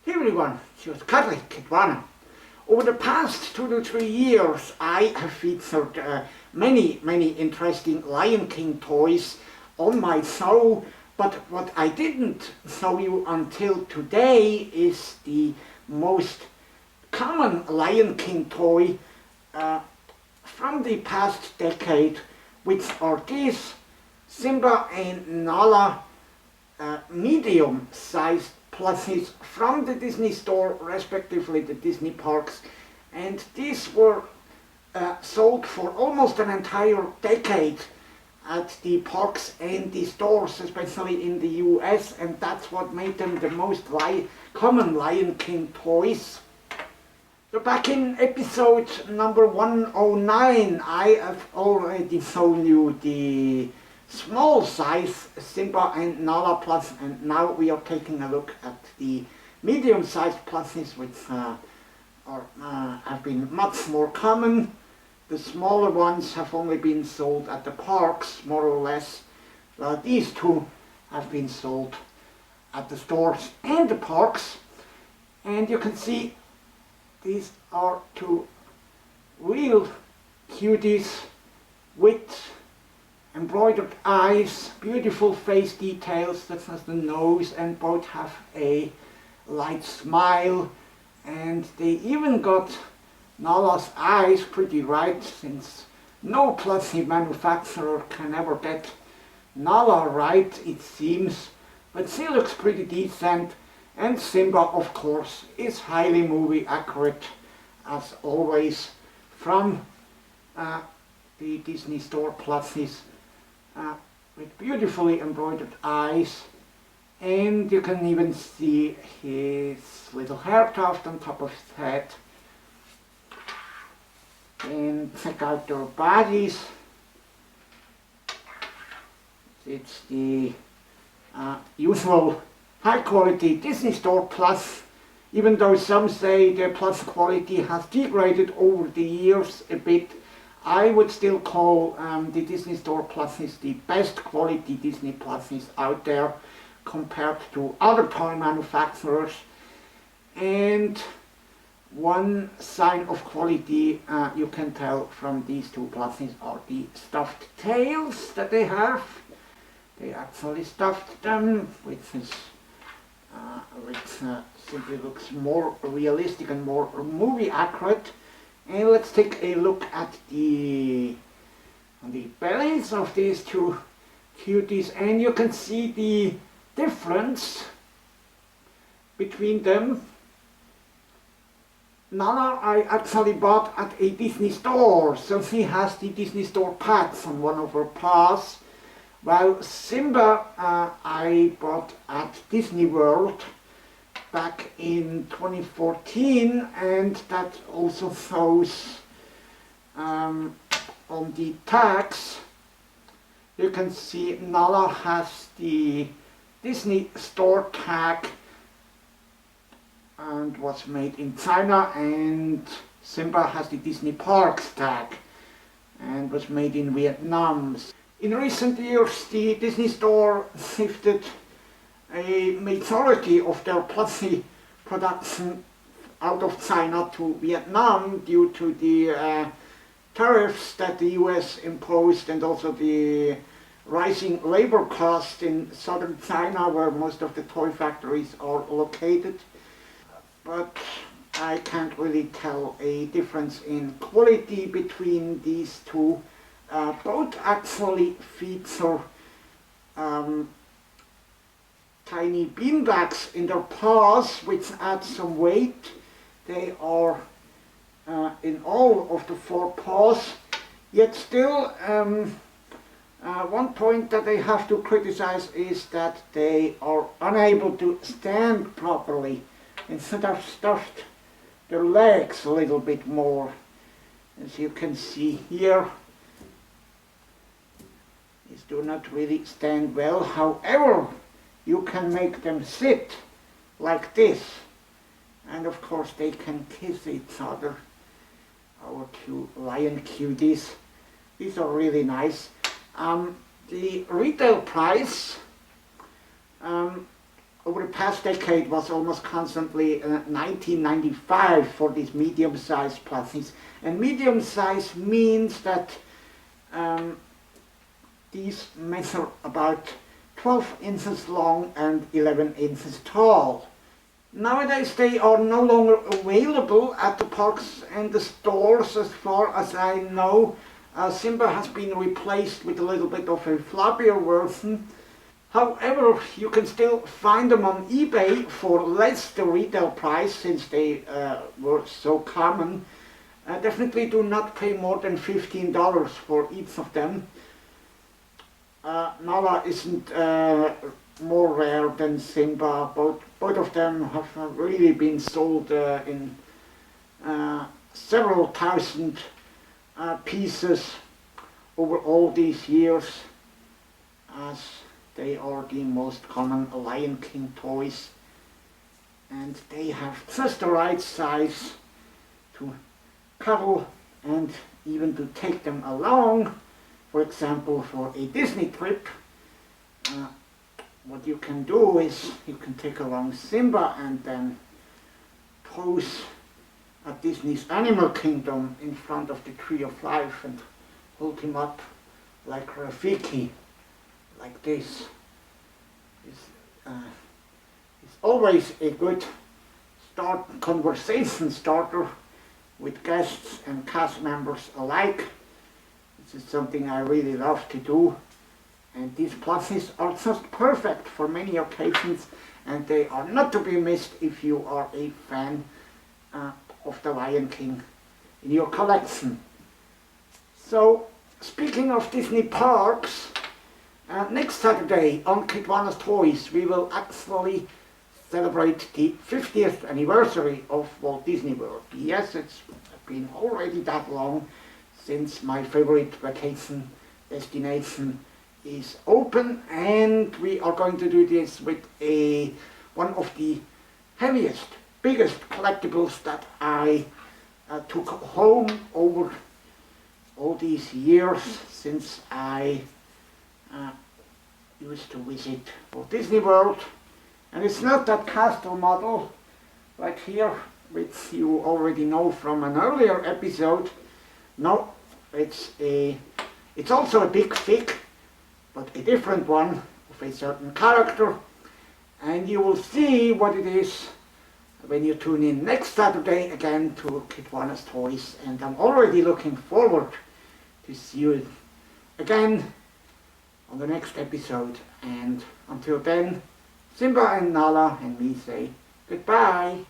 Hey everyone, it's Cuddly, Kitwana. Over the past 2 to 3 years, I have featured many interesting Lion King toys on my show, but what I didn't show you until today is the most common Lion King toy from the past decade, which are these Simba and Nala medium-sized plushies from the Disney store, respectively the Disney parks, and these were sold for almost an entire decade at the parks and the stores, especially in the US, and that's what made them the most common Lion King toys. So back in episode number 109, I have already shown you the small size Simba and Nala plush, and now we are taking a look at the medium sized plushies, which have been much more common. The smaller ones have only been sold at the parks, more or less. These two have been sold at the stores and the parks, and you can see these are two real cuties with embroidered eyes, beautiful face details, that's just the nose, and both have a light smile, and they even got Nala's eyes pretty right, since no plushie manufacturer can ever get Nala right, it seems, but she looks pretty decent. And Simba, of course, is highly movie accurate, as always, from the Disney store plushies, with beautifully embroidered eyes, and you can even see his little hair tuft on top of his head. And check out their bodies. It's the usual high quality Disney store plush, even though some say the plush quality has degraded over the years a bit. I would still call the Disney store plushies the best quality Disney plushies out there compared to other toy manufacturers. And one sign of quality you can tell from these two plushies are the stuffed tails that they have. They actually stuffed them, which simply looks more realistic and more movie accurate. And let's take a look at the bellies of these two cuties, and you can see the difference between them. Nala I actually bought at a Disney store, so she has the Disney store pads on one of her paws, while Simba I bought at Disney World back in 2014, and that also shows on the tags. You can see Nala has the Disney store tag and was made in China, and Simba has the Disney Parks tag and was made in Vietnam. In recent years, the Disney store shifted a majority of their plushie production out of China to Vietnam due to the tariffs that the US imposed, and also the rising labor costs in southern China, where most of the toy factories are located. But I can't really tell a difference in quality between these two. Both actually feature tiny beanbags in their paws, which add some weight. They are in all of the 4 paws, yet still one point that they have to criticize is that they are unable to stand properly. Instead of stuffed their legs a little bit more, as you can see here. These do not really stand well. However, you can make them sit like this, and of course they can kiss each other. Our two lion cuties. These are really nice. The retail price over the past decade was almost constantly $19.95 for these medium-sized plushies. And medium-size means that these measure about 12 inches long and 11 inches tall. Nowadays they are no longer available at the parks and the stores as far as I know. Simba has been replaced with a little bit of a floppier version. However, you can still find them on eBay for less the retail price since they were so common. Definitely do not pay more than $15 for each of them. Nala isn't more rare than Simba. Both of them have really been sold in several thousand pieces over all these years, as they are the most common Lion King toys, and they have just the right size to cuddle and even to take them along. For example, for a Disney trip, what you can do is you can take along Simba and then pose at Disney's Animal Kingdom in front of the Tree of Life and hold him up like Rafiki, like this. It's always a good conversation starter with guests and cast members alike. This is something I really love to do, and these plushies are just perfect for many occasions, and they are not to be missed if you are a fan of the Lion King in your collection. So, speaking of Disney parks, next Saturday on Kitwana's Toys we will actually celebrate the 50th anniversary of Walt Disney World. Yes, it's been already that long since my favorite vacation destination is open, and we are going to do this with one of the heaviest, biggest collectibles that I took home over all these years since I used to visit Walt Disney World. And it's not that castle model right here, which you already know from an earlier episode. No, it's also a big fig, but a different one of a certain character. And you will see what it is when you tune in next Saturday again to Kitwana's Toys. And I'm already looking forward to see you again on the next episode. And until then, Simba and Nala and me say goodbye.